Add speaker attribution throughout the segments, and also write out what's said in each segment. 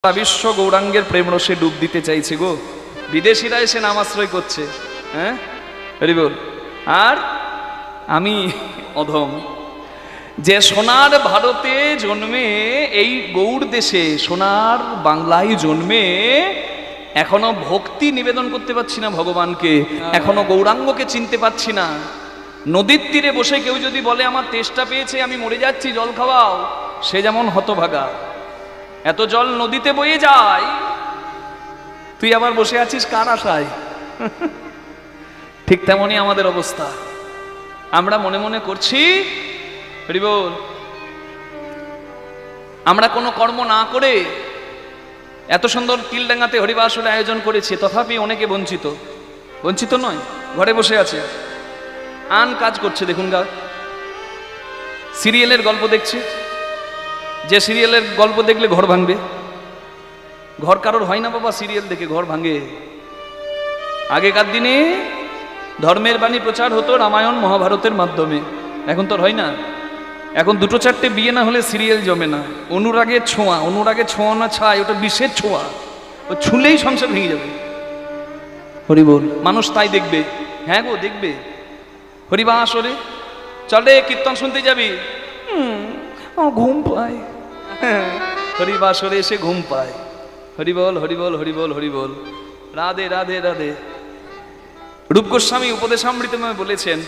Speaker 1: সারা বিশ্ব গৌরাঙ্গের প্রেম রসে ডুব দিতে চাইছে গো। বিদেশিরা এসে নাম আশ্রয় করছে। হ্যাঁ হরি বল। আর আমি অধম যে সোনার ভারতে জন্মে, এই গৌড় দেশে সোনার বাংলায় জন্মে এখনো ভক্তি নিবেদন করতে পারছি না ভগবানকে, এখনো গৌরাঙ্গকে চিনতে পারছি না। নদীর তীরে বসে কেউ যদি বলে আমার তেষ্টা পেয়েছে, আমি মরে যাচ্ছি, জল খাওয়াও, সে যেমন হতভাগা। এত জল নদীতে বয়ে যায়, তুই আবার বসে আছিস কার আশায়? ঠিক তেমনই আমাদের অবস্থা। আমরা মনে মনে করছি হরি বল, আমরা কোনো কর্ম না করে এত সুন্দর তিলডাঙ্গাতে হরিবাসরের আয়োজন করেছি, তথাপি অনেকে বঞ্চিত। বঞ্চিত নয়, ঘরে বসে আছে, আন কাজ করছে। দেখুন গা, সিরিয়ালের গল্প দেখছে। যে সিরিয়ালের গল্প দেখলে ঘর ভাঙবে, ঘর কারোর হয় না বাবা, সিরিয়াল দেখে ঘর ভাঙে। আগেকার দিনে ধর্মের বাণী প্রচার হতো রামায়ণ মহাভারতের মাধ্যমে, এখন তো হয় না। এখন দুটো চারটে বিয়ে না হলে সিরিয়াল জমে না। অনুরাগের ছোঁয়া, অনুরাগের ছোঁয়া না ছাই, ওটা বিষের ছোঁয়া, ও ছুঁলেই সংসার ভেঙে যাবে। হরি বল, মানুষ তাই দেখবে। হ্যাঁ গো দেখবে। হরিবাসরে চলে কীর্তন শুনতে যাবি, ঘুম পায়। হরিবাসরে এসে ঘুম পায়। হরি বল হরি বল হরি বল হরি বল, রাধে রাধে রাধে। রূপ গোস্বামী উপদেশামৃতমে বলেছেন,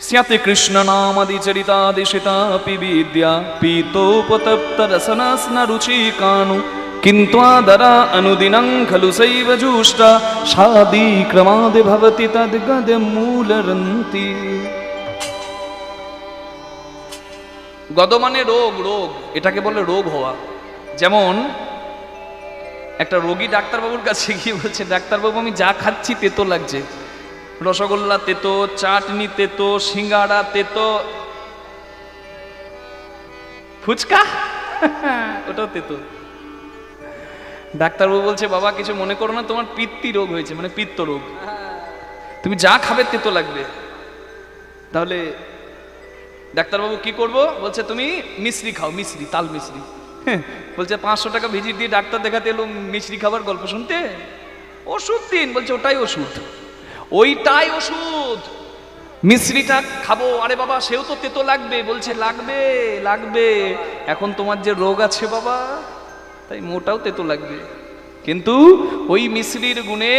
Speaker 1: স্যাতে কৃষ্ণ নামাদি চরিতাদিশিতা বিদ্যা পীতোপতপ্ত রসনাস্না রুচি কানু কিন্তু আদরা অনুদিনং খলু সৈব জুষ্টা সাদি ক্রমাদে ভবতি তদ্গদ মূলরন্তি। গদ মানে রোগ, রোগ এটাকে বলে রোগ হওয়া। যেমন একটা রোগী ডাক্তারবাবুর কাছে গিয়ে বলছে, ডাক্তারবাবু আমি যা খাচ্ছি তেতো লাগছে, রসগোল্লা তেতো, চাটনি তেতো, সিঙ্গাড়া তেতো, ফুচকা ওটাও তেতো। ডাক্তারবাবু বলছে, বাবা কিছু মনে করো না, তোমার পিত্তি রোগ হয়েছে, মানে পিত্ত রোগ, তুমি যা খাবে তেতো লাগবে। তাহলে ডাক্তারবাবু কি করব? বলছে তুমি মিশ্রি খাও, মিশ্রি, তাল মিশ্রি। বলছে 500 টাকা ভিজিট দিয়ে ডাক্তার দেখাতে এলো মিশ্রি খাবার গল্প শুনতে? ওষুধ দিন। বলছে ওটাই ওষুধ, ওইটাই ওষুধ, মিশ্রিটা খাবো। আরে বাবা সেও তো তেতো লাগবে। বলছে লাগবে লাগবে, এখন তোমার যে রোগ আছে বাবা, তাই মোটাও তেতো লাগবে। কিন্তু ওই মিশ্রির গুণে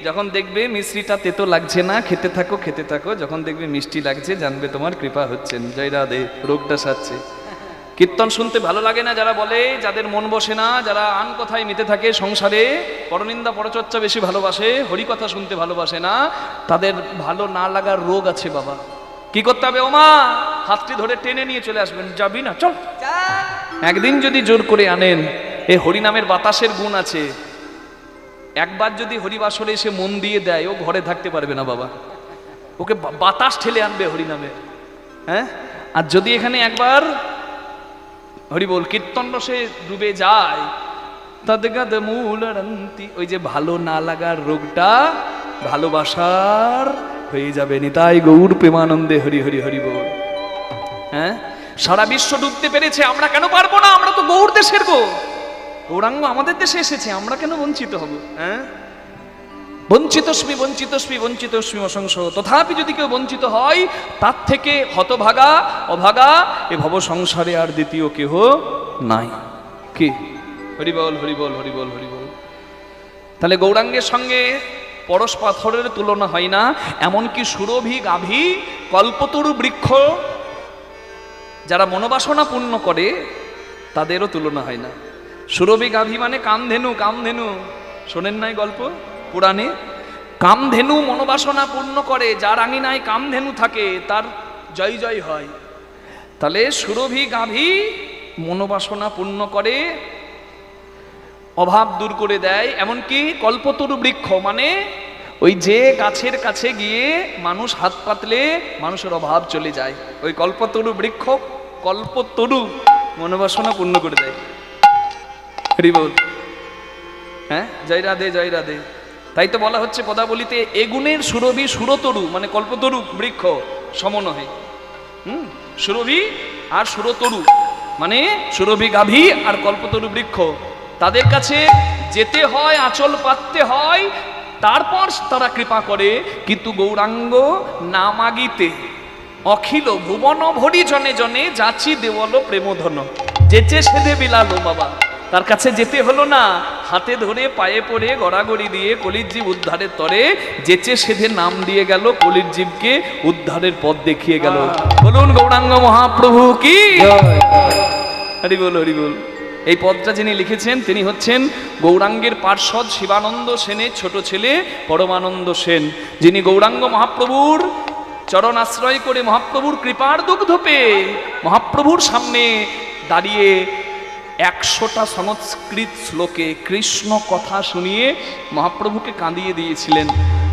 Speaker 1: যখন দেখবে মিশ্রিটা তেতো লাগছে না, খেতে থাকো খেতে থাকো, যখন দেখবে মিষ্টি লাগছে, জানবে তোমার কৃপা হচ্ছেন, জয় রাধে, রোগটা সারছে। কীর্তন শুনতে ভালো লাগে না যারা বলে, যাদের মন বসে না, যারা আন কথায় মেতে থাকে সংসারে, পরনিন্দা পরচর্চা বেশি ভালোবাসে, হরি কথা শুনতে ভালোবাসে না, তাদের ভালো না লাগার রোগ আছে বাবা। কি করতে হবে? ওমা হাতটি ধরে টেনে নিয়ে চলে আসবেন, যাবি না চল। একদিন যদি জোর করে আনেন, এ হরিনামের বাতাসের গুণ আছে। একবার যদি হরিবাসরে এসে মন দিয়ে দেয়, ও ঘরে থাকতে পারবে না বাবা, ওকে বাতাস ঠেলে আনবে হরিনামের। হ্যাঁ, আর যদি এখানে একবার হরি বল কীর্তন রসে ডুবে যায়, তদ্গদ মূলরন্তি, ওই যে ভালো না লাগার রোগটা ভালোবাসার হয়ে যাবে। নিতাই গৌর প্রেমানন্দে হরি হরি হরি বল। হ্যাঁ, সারা বিশ্ব ডুবতে পেরেছে, আমরা কেন পারবো না? আমরা তো গৌর দেশের গো, গৌরাঙ্গ আমাদের দেশে এসেছে, আমরা কেন বঞ্চিত হব? হ্যাঁ, বঞ্চিতস্মি বঞ্চিতস্মি বঞ্চিতস্মি অসংশ। তথাপি যদি কেউ বঞ্চিত হয়, তার থেকে হতভাগা অভাগা এ ভব সংসারে আর দ্বিতীয় কেহ নাই। কি হরিবল হরিবল হরিবল হরিবল। তাহলে গৌরাঙ্গের সঙ্গে পরশ পাথরের তুলনা হয় না, এমনকি সুরভি গাভী কল্পতরু বৃক্ষ যারা মনোবাসনা পূর্ণ করে তাদেরও তুলনা হয় না। সুরভি গাভী মানে কামধেনু, কামধেনু শোনেন নাই গল্প পুরাণে? কামধেনু মনোবাসনা পূর্ণ করে, যার আঙিনায় কামধেনু থাকে তার জয় জয় হয়। তাহলে সুরভি গাভী মনোবাসনা পূর্ণ করে, অভাব দূর করে দেয়। এমনকি কল্পতরু বৃক্ষ মানে ওই যে গাছের কাছে গিয়ে মানুষ হাত পাতলে মানুষের অভাব চলে যায়, ওই কল্পতরু বৃক্ষ, কল্পতরু মনোবাসনা পূর্ণ করে দেয়। হরি বল। হ্যাঁ, জয় রাধে জয় রাধে। তাই তো বলা হচ্ছে পদাবলিতে, এগুণের সুরভি সুরতরু মানে কল্পতরু বৃক্ষ সমন্বয়ে। সুরভি আর সুরতরু মানে সুরভি গাভী আর কল্পতরু বৃক্ষ তাদের কাছে যেতে হয়, আঁচল পাততে হয়, তারপর তারা কৃপা করে। কিন্তু গৌরাঙ্গ না মাগিতে অখিল ভুবন ভরি জনে জনে যাচি দেওয়ালো প্রেমধন, যেচে সেদে বিলালো বাবা। তার কাছে যেতে হলো না, হাতে ধরে পায়ে পড়ে গড়াগড়ি দিয়ে কলির জীব উদ্ধারের তরে যেচে সেধে নাম দিয়ে গেল, কলির জীবকে উদ্ধারের পথ দেখিয়ে গেল। বলুন গৌরাঙ্গ মহাপ্রভু কি, হরি বল হরি বল। এই পদটা যিনি লিখেছেন তিনি হচ্ছেন গৌরাঙ্গের পার্ষদ শিবানন্দ সেনের ছোট ছেলে পরমানন্দ সেন, যিনি গৌরাঙ্গ মহাপ্রভুর চরণ আশ্রয় করে মহাপ্রভুর কৃপার দুগ্ধ পেয়ে মহাপ্রভুর সামনে দাঁড়িয়ে 100টা সংস্কৃত শ্লোকে কৃষ্ণ কথা শুনিয়ে মহাপ্রভুকে কাঁদিয়ে দিয়েছিলেন।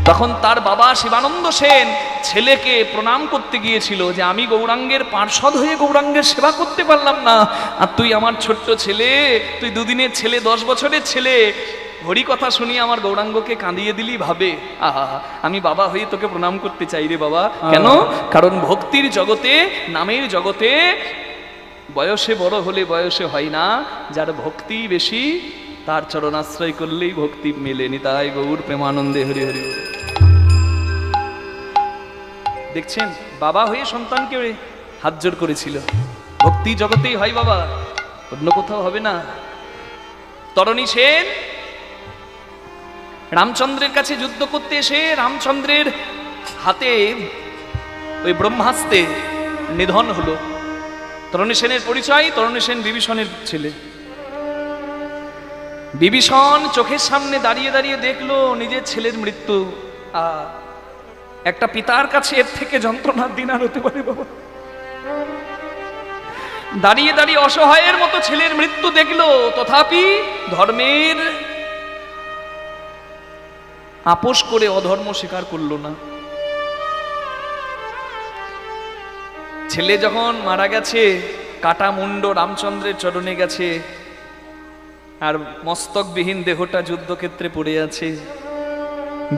Speaker 1: তখন তার বাবা শিবানন্দ সেন ছেলেকে প্রণাম করতে গিয়েছিল যে আমি গৌরাঙ্গের পার্ষদ হয়ে গৌরাঙ্গের সেবা করতে পারলাম না, আর তুই আমার ছোট্ট ছেলে, তুই দুদিনের ছেলে, 10 বছরের ছেলে, হরি কথা শুনিয়ে আমার গৌরাঙ্গকে কাঁদিয়ে দিলি, ভাবে আহা আমি বাবা হয়ে তোকে প্রণাম করতে চাই রে বাবা। কেন? কারণ ভক্তির জগতে, নামের জগতে বয়সে বড় হলে বয়সে হয় না, যার ভক্তি বেশি তার চরণাশ্রয় করলেই ভক্তি মেলে। নিতাই গৌর প্রেমানন্দে হরি হরি। দেখছেন বাবা হয়ে সন্তানকে হাত জোড় করেছিল। ভক্তি জগতেই হয় বাবা, অন্য কোথাও হবে না। তরণী সেন রামচন্দ্রের কাছে যুদ্ধ করতে এসে রামচন্দ্রের হাতে ওই ব্রহ্মাস্ত্রে নিধন হলো। তরণী সেনের পরিচয়, তরণী সেন বিভীষণের ছেলে। বিভীষণ চোখের সামনে দাঁড়িয়ে দাঁড়িয়ে দেখলো নিজের ছেলের মৃত্যু। একটা পিতার কাছে এর থেকে যন্ত্রণার দিন আর হতে পারে বাবা? দাঁড়িয়ে দাঁড়িয়ে অসহায়ের মতো ছেলের মৃত্যু দেখলো, তথাপি ধর্মের আপোষ করে অধর্ম স্বীকার করলো না। ছেলে যখন মারা গেছে, কাটা মুন্ড রামচন্দ্রের চরণে গেছে, আর মস্তকবিহীন দেহটা যুদ্ধক্ষেত্রে পড়ে আছে।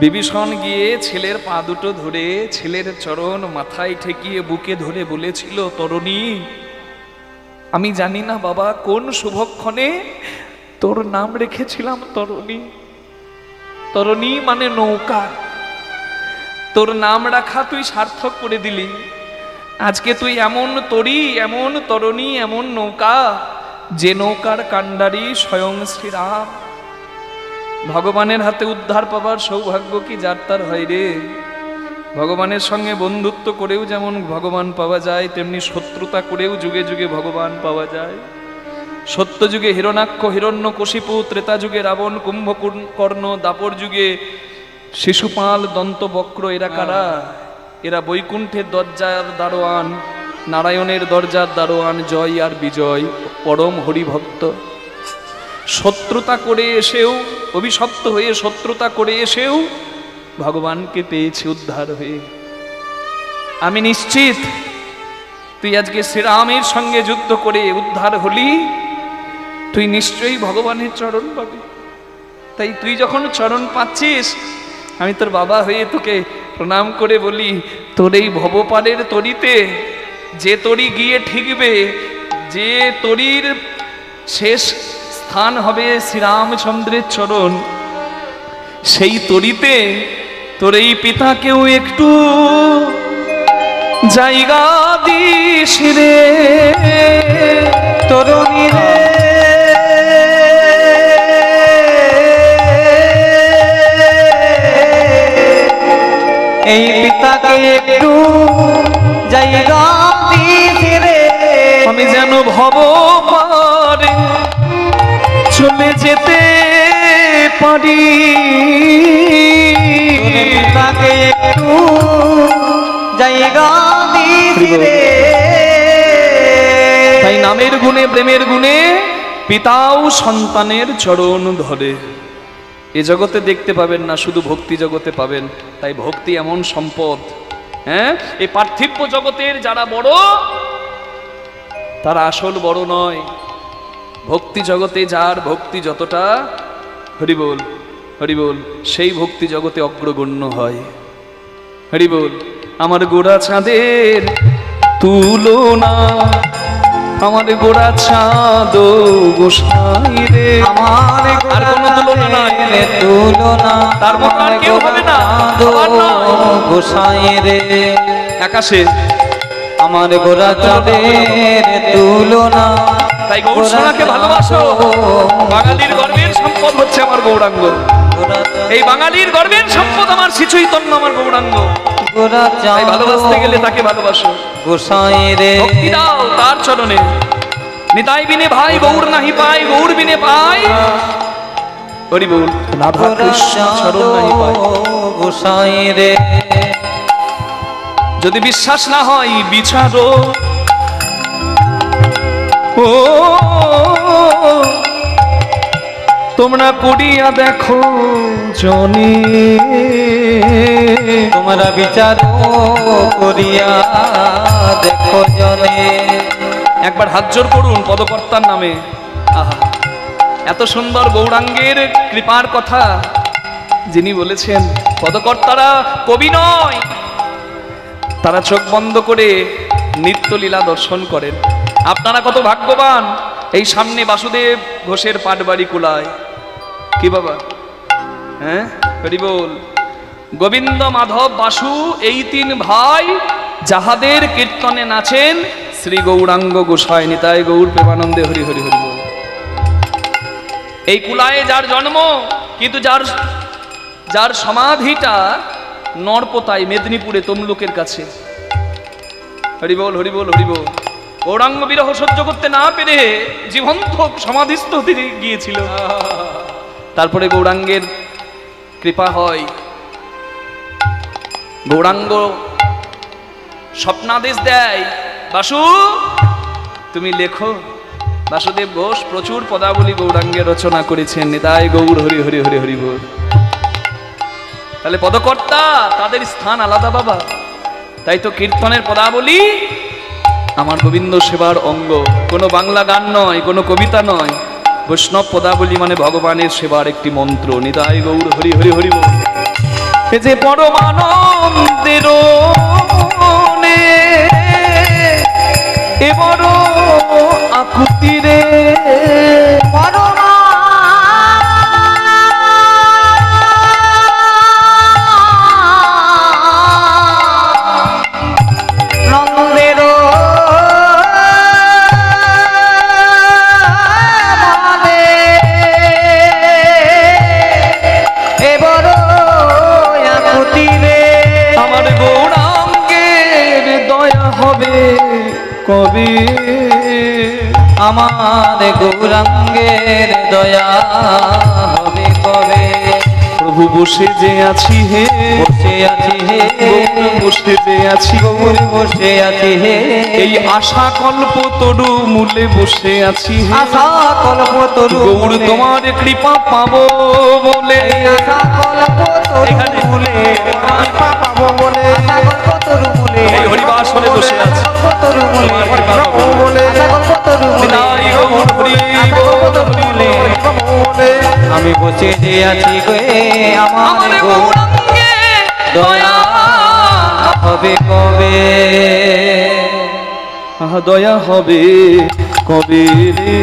Speaker 1: বিভীষণ গিয়ে ছেলের পা দুটো ধরে ছেলের চরণ মাথায় ঠেকিয়ে বুকে ধরে বলেছিল, তরণী আমি জানি না বাবা কোন শুভক্ষণে তোর নাম রেখেছিলাম তরণী। তরণী মানে নৌকা, তোর নাম রাখা তুই সার্থক করে দিলি। আজকে তুই এমন তরী, এমন তরণী, এমন নৌকা, যে নৌকার কান্ডারি স্বয়ং শ্রীরাম। ভগবানের হাতে উদ্ধার পাবার সৌভাগ্য কি যার তার হয় রে। ভগবানের সঙ্গে বন্ধুত্ব করেও যেমন ভগবান পাওয়া যায়, তেমনি শত্রুতা করেও যুগে যুগে ভগবান পাওয়া যায়। সত্য যুগে হিরণাক্ষ হিরণ্যকশিপু, ত্রেতা যুগে রাবণ কুম্ভকর্ণ, দাপর যুগে শিশুপাল দন্তবক্র। এরা কারা? এরা বৈকুণ্ঠের দরজার দারোয়ান, নারায়ণের দরজার দারোয়ান, জয় আর বিজয়, পরম হরিভক্ত। শত্রুতা করে এসেও, অভিশপ্ত হয়ে শত্রুতা করে এসেও ভগবানকে পেয়েছে উদ্ধার হয়ে। আমি নিশ্চিত তুই আজকে শ্রীরামের সঙ্গে যুদ্ধ করে উদ্ধার হলি, তুই নিশ্চয়ই ভগবানের চরণ পাবি। তাই তুই যখন চরণ পাচ্ছিস, আমি তোর বাবা হয়ে তোকে প্রণাম করে বলি, তোর এই ভবপালের তরিতে যে তরি গিয়ে ঠিকবে, যে তরির শেষ স্থান হবে শ্রীরামচন্দ্রের চরণ, সেই তরিতে তোর এই পিতাকেও একটু জায়গা দিস রে তরুণী রে। এই পিতাকে একটু জায়গা দিস রে, আমি যেন ভব পারে চলে যেতে পারি। পিতাকে একটু জায়গা দিস রে। তাই নামের গুণে, প্রেমের গুণে পিতাও সন্তানের চরণ ধরে। এ জগতে দেখতে পাবেন না, শুধু ভক্তি জগতে পাবেন। তাই ভক্তি এমন সম্পদ, হ্যাঁ, এই পার্থিব জগতের যারা বড় তারা আসল বড় নয়। ভক্তি জগতে যার ভক্তি যতটা, হরি বল হরি বল, সেই ভক্তি জগতে অগ্রগণ্য হয়। হরি বল। আমার গোড়া চাঁদের তুলনা আমার গোড়া চাঁদ গোসাই রে,
Speaker 2: আমার
Speaker 1: আর কোনো তুলনা নাই,
Speaker 2: তুলনা
Speaker 1: তার মতো আর কেউ হবে না, আবার নয়।
Speaker 2: গোসাই রে
Speaker 1: আকাশে
Speaker 2: আমার গোড়া চাঁদের তুলনা।
Speaker 1: তাই গৌর সোনাকে ভালোবাসো। বাঙালির গর্বের সম্পদ হচ্ছে আমার গৌরাঙ্গ। এই বাঙালির গর্বের সম্পদ আমার শ্রী চৈতন্য, আমার গৌরাঙ্গ। তাই ভালোবাসতে গেলে তাকে ভালোবাসো।
Speaker 2: গোসাই রে
Speaker 1: ভক্তি দাও তার চরণে। নিতাই বিনে ভাই গৌর নাহি পাই, গৌর বিনে পাই হরি বল। রাধা কৃষ্ণ চরণ নাহি পাই।
Speaker 2: গোসাই রে
Speaker 1: যদি বিশ্বাস না হয় বিচারো, ও তোমরা করিয়া দেখো জনি,
Speaker 2: তোমরা বিচার করিয়া দেখো জনে।
Speaker 1: একবার হাত জোর করুন পদকর্তার নামে। আহা, এত সুন্দর গৌরাঙ্গের কৃপার কথা যিনি বলেছেন। পদকর্তারা কবি নয়, তারা চোখ বন্ধ করে নিত্যলীলা দর্শন করেন। আপনারা কত ভাগ্যবান। এই সামনে বাসুদেব ঘোষের পাটবাড়ি কুলায়। কি বাবা, হ্যাঁ হরি বল। গোবিন্দ মাধব বাসু এই তিন ভাই যাহাদের কীর্তনে নাচেন শ্রী গৌরাঙ্গ গোসাই নিতাই গৌর প্রেমানন্দে হরি হরি হরি বল। এই কুলায়ে যার জন্ম, কিন্তু যার সমাধিটা নরপোতায় মেদিনীপুরে তমলুকের কাছে। হরি বল হরি বল হরি বল। গৌরাঙ্গ বিরহ সহ্য করতে না পেরে জীবন্ত সমাধিস্থ হতে গিয়েছিল। তারপরে গৌরাঙ্গের কৃপা হয়। গৌরাঙ্গ স্বপ্নাদেশ দেয়, বাসু তুমি লেখো। বাসুদেব ঘোষ প্রচুর পদাবলী গৌরাঙ্গের রচনা করেছেন। নিতাই গৌর হরি হরি হরি হরি বল। তাহলে পদকর্তা তাদের স্থান আলাদা বাবা। তাই তো কীর্তনের পদাবলী আমার গোবিন্দ সেবার অঙ্গ। কোনো বাংলা গান নয়, কোনো কবিতা নয়। বৈষ্ণব পদাবলী মানে ভগবানের সেবার একটি মন্ত্র। নিতাই গৌর হরি হরি হরি বল। এ যে পরমানন্দের এ বড় আকুতি রে, কবে
Speaker 2: আমার গৌরাঙ্গের দয়া হবে কবে।
Speaker 1: প্রভু বসে যে আছি হে,
Speaker 2: বসে আছি হে,
Speaker 1: বসে যে আছি
Speaker 2: গৌর বসে আছি হে,
Speaker 1: এই আশা কল্প তরু মূলে বসে আছি হে।
Speaker 2: আশা কল্প তরু
Speaker 1: গৌর তোমার কৃপা পাবো বলে,
Speaker 2: আশা কল্প তরু মূলে কৃপা পাবো বলে, আশা কল্প তরু মূলে
Speaker 1: এই হরিবাসনে বসে আছি।
Speaker 2: তরু মূলে কৃপা পাবো বলে, আশা কল্প তরু মূলে আমি বসে যে আছি গে। আমার গৌরাঙ্গে দয়া হবে কবে।
Speaker 1: আহা দয়া হবে কবে রে,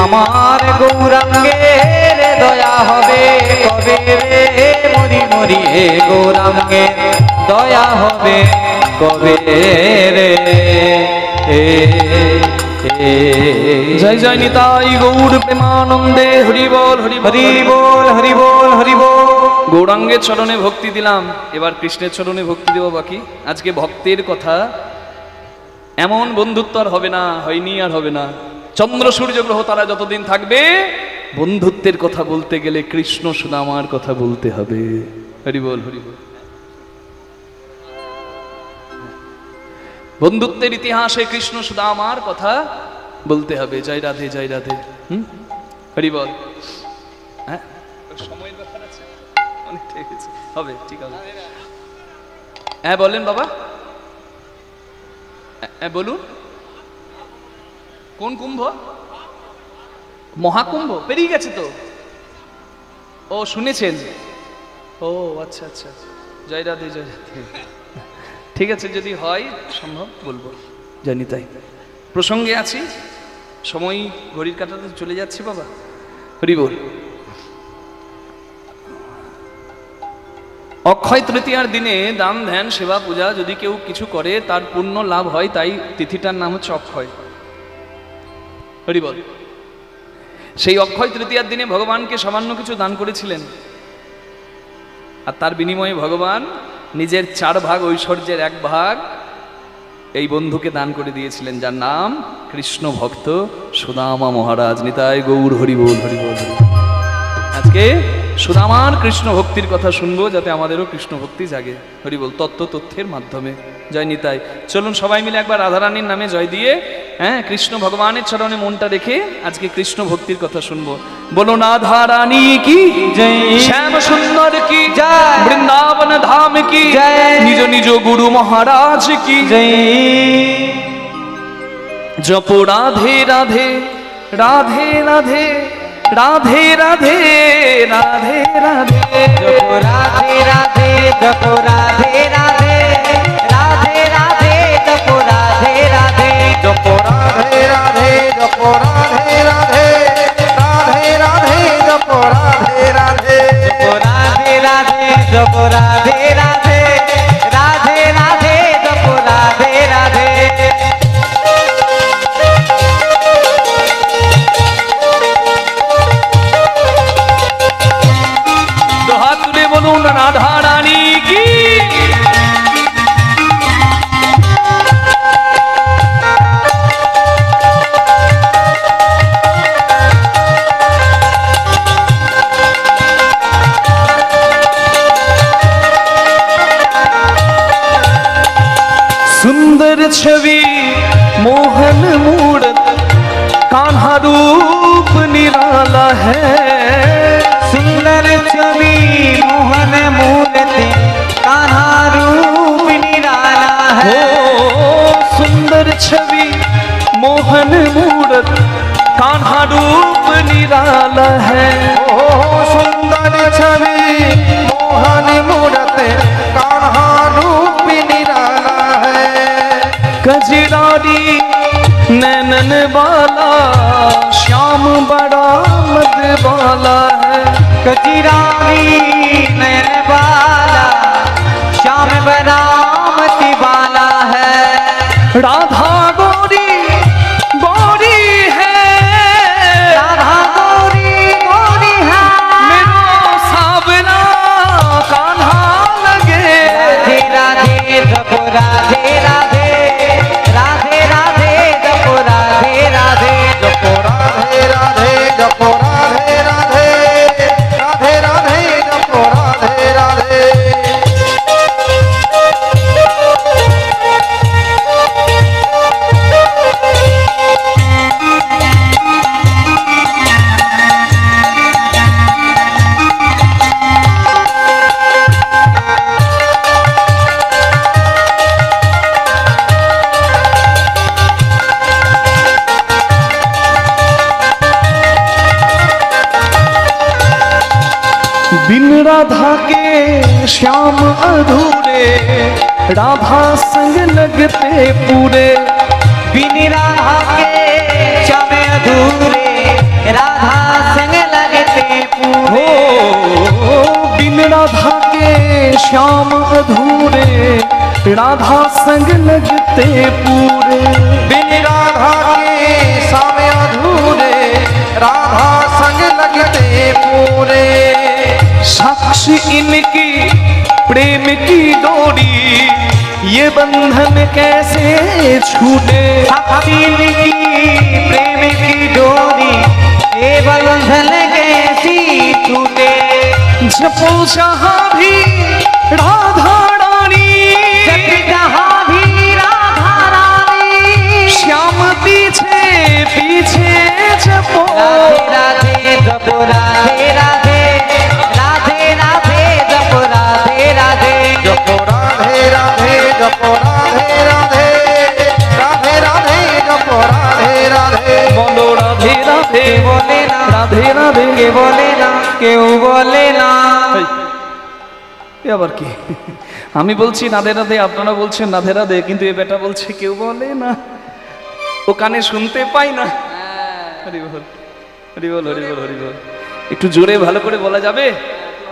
Speaker 2: আমার গৌরাঙ্গের দয়া হবে কবে রে। মরি মরি হে গৌরাঙ্গের দয়া হবে কবে রে।
Speaker 1: জয় জয় নিতাই গৌর প্রেমানন্দে হরি বল হরি
Speaker 2: হরি বল হরি বল হরি বল।
Speaker 1: গৌরাঙ্গের চরণে ভক্তি দিলাম, এবার কৃষ্ণের চরণে ভক্তি দেব বাকি। আজকে ভক্তের কথা, এমন বন্ধুত্ব আর হবে না, হয়নি আর হবে না। চন্দ্র সূর্য গ্রহ তারা যতদিন থাকবে, বন্ধুত্বের কথা বলতে গেলে কৃষ্ণ সুদামার কথা বলতে হবে। হরি বল হরি বল। বন্ধুত্বের ইতিহাসে কৃষ্ণ সুদামার কথা বলতে হবে। জয় রাধে জয় রাধে। হরি বল। হ্যাঁ সময়ের ব্যাপার আছে, অনেক ঠিক আছে, হবে ঠিক আছে। হ্যাঁ বলেন বাবা, হ্যাঁ বলুন। কোন কুম্ভ? মহাকুম্ভ পেরিয়ে গেছে তো। ও শুনেছেন? ও আচ্ছা আচ্ছা, জয় রাধে জয় রাধে। ঠিক আছে, যদি হয় সম্ভব বলবো। জানি তাই। প্রসঙ্গে আছি, সময় ঘড়ির কাঁটাতে চলে যাচ্ছে বাবা। হরি বল। অক্ষয় তৃতীয়ার দিনে দান ধ্যান সেবা পূজা যদি কেউ কিছু করে তার পূর্ণ লাভ হয়, তাই তিথিটার নাম হচ্ছে অক্ষয়। হরি বল। সেই অক্ষয় তৃতীয়ার দিনে ভগবানকে সামান্য কিছু দান করেছিলেন, আর তার বিনিময়ে ভগবান নিজের 4 ভাগ ঐশ্বর্যের 1 ভাগ এই বন্ধুকে দান করে দিয়েছিলেন, যার নাম কৃষ্ণ ভক্ত সুদামা মহারাজ। নিতাই গৌর হরি বল, হরি বল। আজকে সুদামার কৃষ্ণ ভক্তির কথা শুনবো, যাতে আমাদেরও কৃষ্ণ ভক্তি জাগে। হরি বল। তথ্যের মাধ্যমে। জয় নিতাই। চলুন সবাই মিলে একবার রাধারানীর নামে জয় দিয়ে, হ্যাঁ, কৃষ্ণ ভগবানের চরণে মনটা রেখে আজকে কৃষ্ণ ভক্তির কথা শুনবো। বলো রাধা রানী কি জয়, শ্যাম সুন্দর কি জয়, বৃন্দাবন ধাম কি জয়, নিজ নিজ গুরু মহারাজ কি জয়। জপ রাধে রাধে রাধে রাধে রাধে রাধে রাধে রাধে,
Speaker 2: জপ রাধে রাধে, জপ রাধে রাধে রাধে রাধে, জপ রাধে রাধে, জপ রাধে রাধে, জপ রাধে রাধে রাধে রাধে, জপ রাধে রাধে, জপ রাধে রাধে, জপ রাধে রাধে রাধে রাধে, জপ রাধে রাধে।
Speaker 1: হাত তুলে বলুন রাধা রানী কি। सुंदर छवि मोहन मूरत कान्हा रूप निराला है,
Speaker 2: सुंदर छवि मोहन मूर्ति कान्हा रूप निराला है।
Speaker 1: हो सुंदर छवि मोहन मूरत कान्हा रूप निराला है।
Speaker 2: ओ सुंदर छवि मोहन मूर्ति कान्हा रूप निराला है।
Speaker 1: कजरारी नैनन वाला श्याम बड़ा मद वाला है,
Speaker 2: कजरारी नयन वाला श्याम बरामती वाला है।
Speaker 1: राधा गोरी गोरी है,
Speaker 2: राधा गोरी गोरी है,
Speaker 1: मेरो सावना कान्हा लगे।
Speaker 2: राधे राधे, जप राधे राधे राधे राधे, जप राधे राधे, जप राधे राधे, जप राधे राधे राधे राधे, जप राधे राधे।
Speaker 1: बिन राधा के श्याम अधूरे, राधा संग लगते पूरे।
Speaker 2: बिन राधा के श्याम अधूरे, राधा संग लगते पूरे।
Speaker 1: हो बिन राधा के श्याम अधूरे, राधा संग लगते पूरे।
Speaker 2: बिन राधा के श्याम अधूरे, राधा संग लगते पूरे।
Speaker 1: साक्षी इनकी प्रेम की डोरी, ये बंधन कैसे छूटे।
Speaker 2: साक्षी इनकी प्रेम की डोरी, ये बंधन कैसी छूटे।
Speaker 1: जपो जहाँ भी राधा रानी,
Speaker 2: जप जहाँ भी राधा रानी,
Speaker 1: श्याम पीछे पीछे जपो।
Speaker 2: राधे राधे, जप राधे राधे राधे राधे, जप राधे राधे, जप राधे राधे, जप राधे राधे राधे राधे, जप राधे राधे।
Speaker 1: बोलो राधे राधे
Speaker 2: बोले ना
Speaker 1: राधे राधे
Speaker 2: के बोले ना, केউ बोले ना।
Speaker 1: এ আবার কি? আমি বলছি রাধে রাধে, আপনারা বলছেন রাধে রাধে, কিন্তু এ বেটা বলছে কেউ বলে না। ও কানে শুনতে পাই না। হরি বল, হরি বল, হরি বল, হরি বল। একটু জোরে ভালো করে বলা যাবে?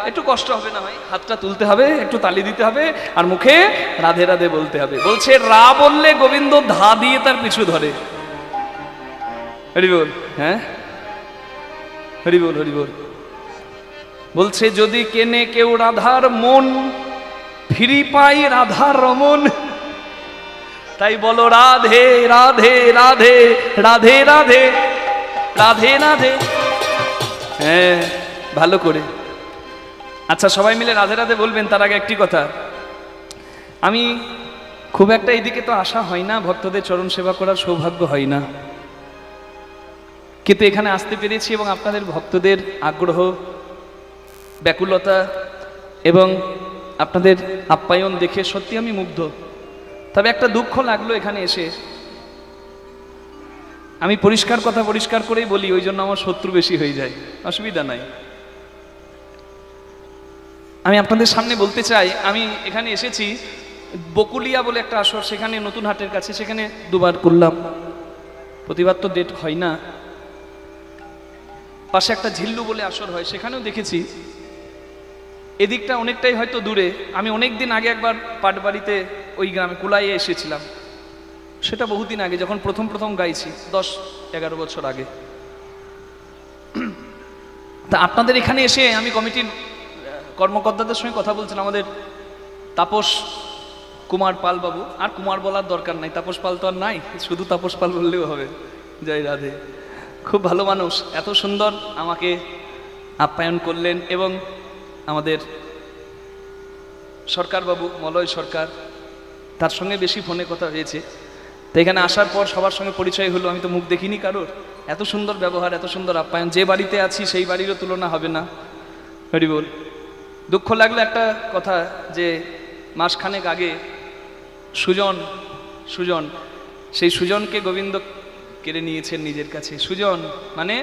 Speaker 1: একটু কষ্ট হবে না ভাই, হাতটা তুলতে হবে, একটু তালি দিতে হবে, আর মুখে রাধে রাধে বলতে হবে। বলছে রা বললে গোবিন্দ ধা দিয়ে তার পিছু ধরে। হরি বল, হ্যাঁ, হরি বল, হরি বল। বলছে যদি কেনে কেউ রাধার মন, ফিরি পাই রাধার রমন। তাই বলো রাধে রাধে রাধে রাধে রাধে রাধে রাধে। হ্যাঁ, ভালো করে। আচ্ছা, সবাই মিলে রাধে রাধে বলবেন। তার আগে একটি কথা, আমি খুব একটা এইদিকে তো আসা হয় না, ভক্তদের চরণ সেবা করার সৌভাগ্য হয় না, কিন্তু এখানে আসতে পেরেছি এবং আপনাদের ভক্তদের আগ্রহ, ব্যাকুলতা এবং আপনাদের আপ্যায়ন দেখে সত্যি আমি মুগ্ধ। তবে একটা দুঃখ লাগলো এখানে এসে, আমি পরিষ্কার কথা পরিষ্কার করেই বলি, ওই জন্য আমার শত্রু বেশি হয়ে যায়, অসুবিধা নাই। আমি আপনাদের সামনে বলতে চাই, আমি এখানে এসেছি বকুলিয়া বলে একটা আসর, সেখানে নতুন হাটের কাছে, সেখানে দুবার করলাম, প্রতিবার তো ডেট হয় না। পাশে একটা ঝিল্লু বলে আসর হয়, সেখানেও দেখেছি। এদিকটা অনেকটাই হয়তো দূরে। আমি অনেক দিন আগে একবার পাটবাড়িতে ওই গ্রামে কুলাইয়ে এসেছিলাম, সেটা বহুদিন আগে, যখন প্রথম প্রথম গাইছি, 10-11 বছর আগে। তা আপনাদের এখানে এসে আমি কমিটির কর্মকর্তাদের সঙ্গে কথা বলছিলাম, আমাদের তাপস কুমার পাল বাবু, আর কুমার বলার দরকার নাই, তাপস পাল তো আর নাই, শুধু তাপস পাল বললেও হবে। জয় রাধে। খুব ভালো মানুষ, এত সুন্দর আমাকে আপ্যায়ন করলেন। এবং আমাদের সরকার বাবু, মলয় সরকার, তার সঙ্গে বেশি ফোনে কথা হয়েছে। তো এখানে আসার পর সবার সঙ্গে পরিচয় হলো, আমি তো মুখ দেখিনি কারোর। এত সুন্দর ব্যবহার, এত সুন্দর আপ্যায়ন, যে বাড়িতে আছি সেই বাড়িরও তুলনা হবে না। হরি বল। দুঃখ লাগলো একটা কথা, যে মাসখানেক আগে সুজন সেই সুজনকে গোবিন্দ কেড়ে নিয়েছেন নিজের কাছে। সুজন মানে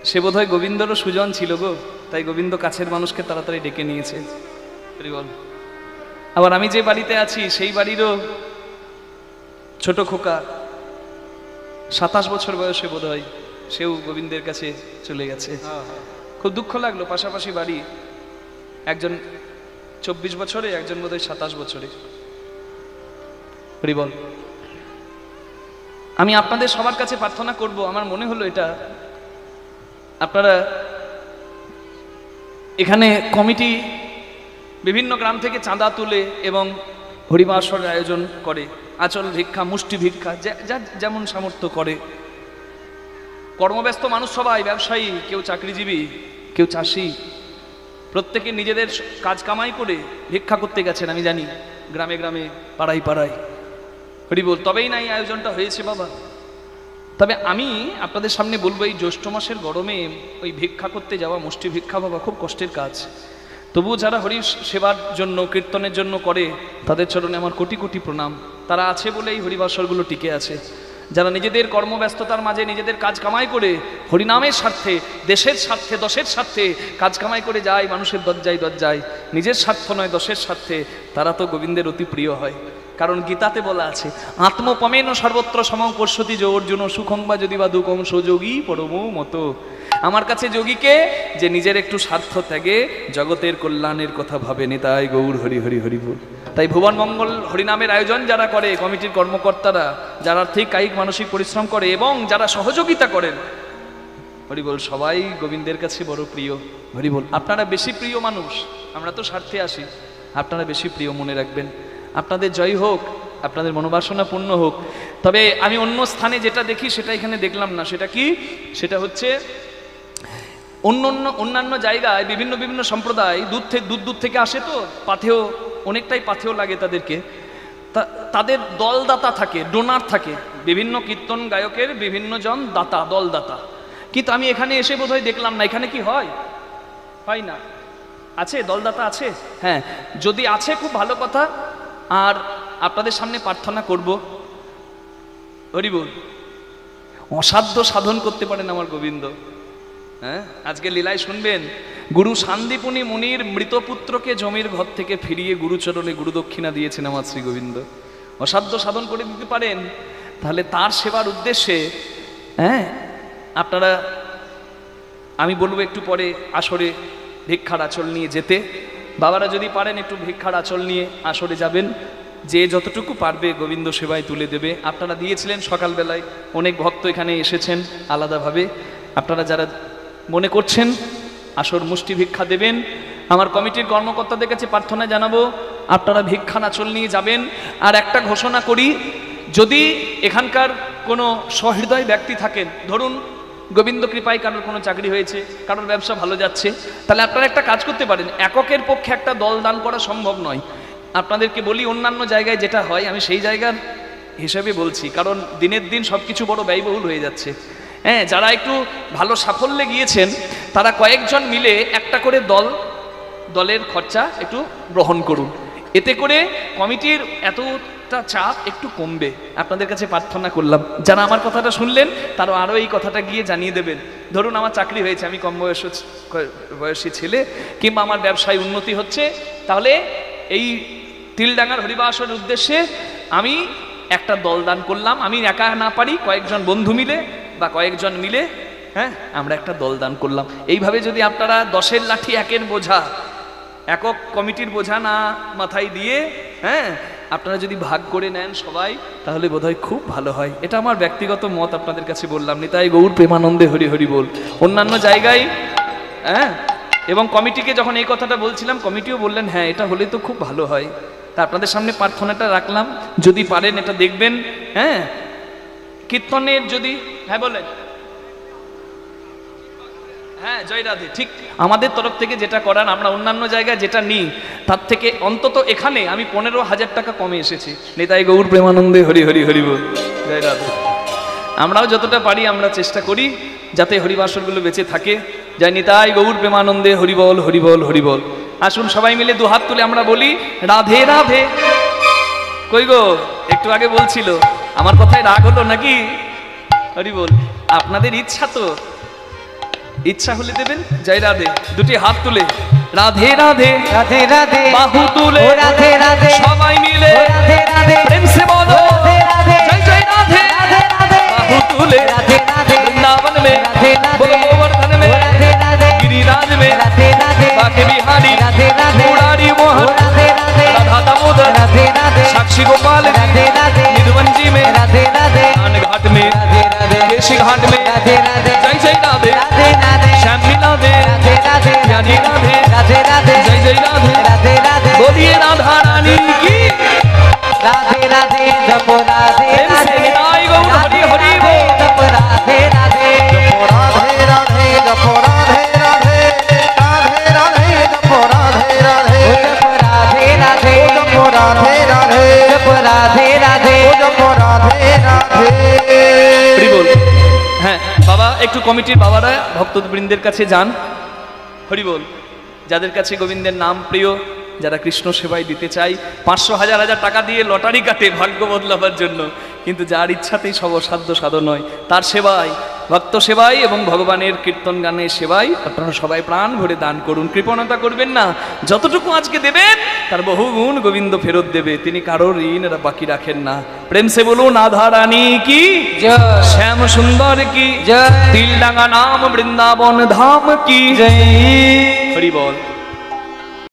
Speaker 1: সে বোধহয় গোবিন্দরও সুজন ছিল গো, তাই গোবিন্দ কাছের মানুষকে তাড়াতাড়ি ডেকে নিয়েছে। হরি বল। আবার আমি যে বাড়িতে আছি সেই বাড়িরও ছোট খোকা, 27 বছর বয়সে বোধহয়, সেও গোবিন্দের কাছে চলে গেছে। খুব দুঃখ লাগলো। পাশাপাশি বাড়ি, একজন 24 বছরে, একজন বোধহয় 27 বছরে। হরি বল। আমি আপনাদের সবার কাছে প্রার্থনা করব, আমার মনে হলো এটা, আপনারা এখানে কমিটি বিভিন্ন গ্রাম থেকে চাঁদা তুলে এবং হরিবাসর আয়োজন করে, আচল ভিক্ষা, মুষ্টি ভিক্ষা, যেমন সামর্থ্য করে। কর্মব্যস্ত মানুষ সবাই, ব্যবসায়ী, কেউ চাকরিজীবী, কেউ চাষি, প্রত্যেকে নিজেদের কাজ কামাই করে ভিক্ষা করতে গেছেন, আমি জানি, গ্রামে গ্রামে, পাড়ায় পাড়ায়। হরি বল। তবেই না এই আয়োজনটা হয়েছে বাবা। তবে আমি আপনাদের সামনে বলবো, এই জ্যৈষ্ঠ মাসের গরমে ওই ভিক্ষা করতে যাওয়া, মুষ্টি ভিক্ষা বাবা, খুব কষ্টের কাজ। তবুও যারা হরি সেবার জন্য, কীর্তনের জন্য করে, তাদের চরণে আমার কোটি কোটি প্রণাম। তারা আছে বলেই হরিবাসরগুলো টিকে আছে। যারা নিজেদের কর্মব্যস্ততার মাঝে নিজেদের কাজ কামাই করে হরিনামের স্বার্থে, দেশের স্বার্থে, দশের স্বার্থে কাজ কামাই করে যায় মানুষের দরজায় দরজায়, নিজের স্বার্থ নয় দশের স্বার্থে, তারা তো গোবিন্দের অতি প্রিয় হয়। কারণ গীতাতে বলা আছে, আত্মপমেন সর্বত্র সমং পশ্যতি যে অর্জুন সুখং বা যদি বা দুঃখং সযোগী পরম মতো। আমার কাছে যোগীকে, যে নিজের একটু স্বার্থ ত্যাগে জগতের কল্যাণের কথা ভাবে। নিতাই গৌর হরি হরি হরি বল। তাই ভুবন মঙ্গল হরিনামের আয়োজন যারা করে, কমিটির কর্মকর্তারা, যারা আর্থিক কায়িক মানসিক পরিশ্রম করে এবং যারা সহযোগিতা করেন, হরি বল, সবাই গোবিন্দের কাছে বড় প্রিয়। হরি বল। আপনারা বেশি প্রিয় মানুষ, আমরা তো স্বার্থে আসি, আপনারা বেশি প্রিয়, মনে রাখবেন। আপনাদের জয় হোক, আপনাদের মনোবাসনা পূর্ণ হোক। তবে আমি অন্য স্থানে যেটা দেখি সেটা এখানে দেখলাম না। সেটা কি? সেটা হচ্ছে অন্যান্য জায়গায় বিভিন্ন বিভিন্ন সম্প্রদায় দূর থেকে আসে, তো পাথেও অনেকটাই পাথেও লাগে তাদেরকে। তাদের দলদাতা থাকে, ডোনার থাকে, বিভিন্ন কীর্তন গায়কের বিভিন্ন জন দাতা, দলদাতা। কিন্তু আমি এখানে এসে বোধহয় দেখলাম না। এখানে কি হয়? হয় না? আছে দলদাতা? আছে, হ্যাঁ। যদি আছে খুব ভালো কথা। আর আপনাদের সামনে প্রার্থনা করব, হরি বল, অসাধ্য সাধন করতে পারেন আমার গোবিন্দ। হ্যাঁ, আজকে লীলায় শুনবেন, গুরু শান্তিপুনি মুনির মৃতপুত্রকে জমির ঘর থেকে ফিরিয়ে গুরুচরণে গুরু দক্ষিণা দিয়েছেন আমার শ্রী গোবিন্দ। অসাধ্য সাধন করে দিতে পারেন। তাহলে তার সেবার উদ্দেশ্যে হ্যাঁ আপনারা, আমি বলবো একটু পরে আসরে ভিক্ষার আঁচল নিয়ে যেতে। বাবারা যদি পারেন একটু ভিক্ষার আঁচল নিয়ে আসরে যাবেন, যে যতটুকু পারবে গোবিন্দ সেবায় তুলে দেবে। আপনারা দিয়েছিলেন সকালবেলায়, অনেক ভক্ত এখানে এসেছেন আলাদাভাবে। আপনারা যারা মনে করছেন আসর মুষ্টি ভিক্ষা দেবেন, আমার কমিটির কর্মকর্তাদের কাছে প্রার্থনা জানাবো আপনারা ভিক্ষার আঁচল নিয়ে যাবেন। আর একটা ঘোষণা করি, যদি এখানকার কোনো সহৃদয় ব্যক্তি থাকেন, ধরুন গোবিন্দ কৃপায় কারোর কোনো চাকরি হয়েছে, কারোর ব্যবসা ভালো যাচ্ছে, তাহলে আপনারা একটা কাজ করতে পারেন। এককের পক্ষে একটা দল দান করা সম্ভব নয়। আপনাদেরকে বলি, অন্যান্য জায়গায় যেটা হয় আমি সেই জায়গার হিসাবে বলছি, কারণ দিনের দিন সব কিছু বড় ব্যয়বহুল হয়ে যাচ্ছে। হ্যাঁ, যারা একটু ভালো সাফল্যে গিয়েছেন তারা কয়েকজন মিলে একটা করে দলের খরচা একটু গ্রহণ করুন। এতে করে কমিটির এতটা চাপ একটু কমবে। আপনাদের কাছে প্রার্থনা করলাম, যারা আমার কথাটা শুনলেন তারা আরও এই কথাটা গিয়ে জানিয়ে দেবেন। ধরুন আমার চাকরি হয়েছে, আমি কম বয়সী ছেলে, কিংবা আমার ব্যবসায় উন্নতি হচ্ছে, তাহলে এই তিলডাঙ্গার হরিবাসনের উদ্দেশ্যে আমি একটা দল দান করলাম। আমি একা না পারি, কয়েকজন বন্ধু মিলে বা কয়েকজন মিলে হ্যাঁ আমরা একটা দল দান করলাম। এইভাবে যদি আপনারা 10-এর লাঠি 1-এর বোঝা, একক কমিটির বোঝা না মাথায় দিয়ে হ্যাঁ আপনারা যদি ভাগ করে নেন সবাই, তাহলে বোধহয় খুব ভালো হয়। এটা আমার ব্যক্তিগত মত আপনাদের কাছে বললাম। নিতাই গৌর প্রেমানন্দে হরি হরি বল। অন্যান্য জায়গায় হ্যাঁ, এবং কমিটিকে যখন এই কথাটা বলছিলাম, কমিটিও বললেন হ্যাঁ এটা হলে তো খুব ভালো হয়। তা আপনাদের সামনে প্রার্থনাটা রাখলাম, যদি পারেন এটা দেখবেন। হ্যাঁ, কীর্তনের যদি হ্যাঁ বলেন, হ্যাঁ জয় রাধে। ঠিক আমাদের তরফ থেকে যেটা করার, আমরা অন্যান্য জায়গায় যেটা নিই তার থেকে অন্তত এখানে আমি 15,000 টাকা কমে এসেছি। নিতাই গৌর প্রেমানন্দে হরি হরি হরি বল, জয় রাধে। আমরাও যতটা পারি আমরা চেষ্টা করি যাতে হরিবাসরগুলো বেঁচে থাকে। জয় নিতাই গৌর প্রেমানন্দে হরিবল হরিবল হরিবল। আসুন সবাই মিলে দুহাত তুলে আমরা বলি রাধে রাধে। কই গো, একটু আগে বলছিল, আমার কথায় রাগ হলো নাকি? হরিবল। আপনাদের ইচ্ছা তো, ইচ্ছা হলে দেবেন। জয় রাধে। দুটি হাত তুলে রাধে রাধে
Speaker 2: রাধে রাধে,
Speaker 1: বাহু তুলে
Speaker 2: রাধে রাধে,
Speaker 1: সবাই মিলে
Speaker 2: রাধে রাধে,
Speaker 1: প্রেম সে বলো
Speaker 2: রাধে রাধে,
Speaker 1: জয় জয় রাধে।
Speaker 2: রাধে রাধে,
Speaker 1: बाहु तुले
Speaker 2: राधे राधे,
Speaker 1: वृंदावन में
Speaker 2: राधे राधे,
Speaker 1: गोवर्धन में
Speaker 2: राधे राधे,
Speaker 1: गिरिराज में
Speaker 2: राधे राधे,
Speaker 1: बाके बिहारी
Speaker 2: राधे राधे,
Speaker 1: मुरारी मोहन
Speaker 2: राधे राधे,
Speaker 1: राधा दामोदर
Speaker 2: राधे राधे,
Speaker 1: साक्षी गोपाल
Speaker 2: राधे राधे,
Speaker 1: निधुवंजी में
Speaker 2: राधे राधे,
Speaker 1: कान घाट में
Speaker 2: राधे राधे,
Speaker 1: केशी घाट में
Speaker 2: राधे राधे,
Speaker 1: जय जय राधे
Speaker 2: राधे राधे,
Speaker 1: श्याम लीला दे
Speaker 2: राधे राधे,
Speaker 1: ज्ञानी राधे
Speaker 2: राधे राधे,
Speaker 1: जय जय राधे
Speaker 2: राधे राधे,
Speaker 1: बोलिए राधा रानी की
Speaker 2: राधे राधे, जपो राधे
Speaker 1: प्रेम से
Speaker 2: राधे,
Speaker 1: निताई गौर हरि हरि बोल।
Speaker 2: जपो राधे राधे,
Speaker 3: राधे राधे जपो राधे राधे, राधे राधे जपो राधे राधे,
Speaker 2: जपो राधे राधे,
Speaker 3: जपो राधे राधे,
Speaker 2: जपो राधे राधे,
Speaker 3: जपो राधे राधे।
Speaker 1: হরি বল। হ্যাঁ বাবা, একটু কমিটির বাবারা ভক্তবৃন্দের কাছে যান। হরি বল। যাদের কাছে গোবিন্দের নাম প্রিয়, যারা কৃষ্ণ সেবায় দিতে চাই, 500 হাজার হাজার টাকা দিয়ে লটারি কাটে ভাগ্য বদলাবার জন্য, কিন্তু যার ইচ্ছাতেই সব অসাধ্য সাধন হয়, তার সেবায়, ভক্ত সেবায় এবং ভগবানের কীর্তন গানের সেবায় আপনারা সবাই প্রাণ ভরে দান করুন। কৃপণতা করবেন না। যতটুকু আজকে দেবেন তার বহুগুণ গোবিন্দ ফেরত দেবে। তিনি কারোর ঋণ বাকি রাখেন না। প্রেম সে বলুন রাধা রানী কি
Speaker 2: जय
Speaker 1: শ্যাম সুন্দর কি
Speaker 2: जय
Speaker 1: তিলডাঙ্গা নাম বৃন্দাবন ধাম কি
Speaker 2: जय।
Speaker 1: হরি বল।